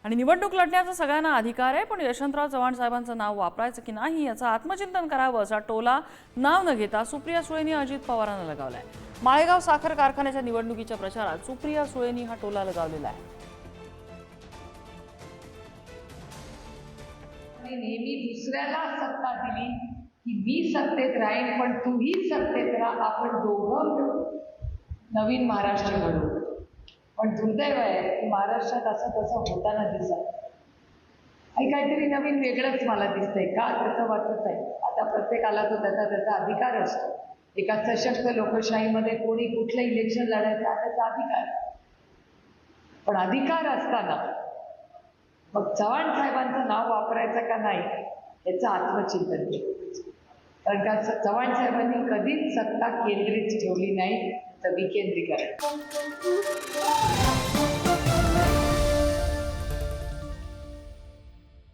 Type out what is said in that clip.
आणि निवडणूक लढण्याचा सगळ्यांना अधिकार आहे, पण यशवंतराव चव्हाण साहेबांचं नाव वापरायचं की नाही याचं आत्मचिंतन करावं असा टोला नाव न घेता सुप्रिया सुळेंनी अजित पवारांना लगावलाय। माळेगाव साखर कारखान्याच्या निवडणुकीच्या प्रचारात सुप्रिया सुळेंनी हा टोला लगावलेला आहे। नेहमी दुसऱ्याला सत्ता दिली की मी सत्तेत राहीन, पण तूही सत्तेत राहा, आपण दोघं नवीन महाराष्ट्र घडवू। पण दुर्दैव आहे की महाराष्ट्रात असं तसं होताना दिसत आणि काहीतरी नवीन वेगळंच मला दिसतंय का त्याचं वाटत आहे। आता प्रत्येकाला तो त्याचा त्याचा अधिकार असतो। एका सशक्त लोकशाहीमध्ये कोणी कुठलं इलेक्शन लढायचा त्याचा अधिकार, पण अधिकार असताना मग चव्हाण साहेबांचं नाव वापरायचं का नाही याचं आत्मचिंतन केलं। कारण का चव्हाण साहेबांनी कधीच सत्ता केंद्रित ठेवली नाही, तर विकेंद्रीकरण।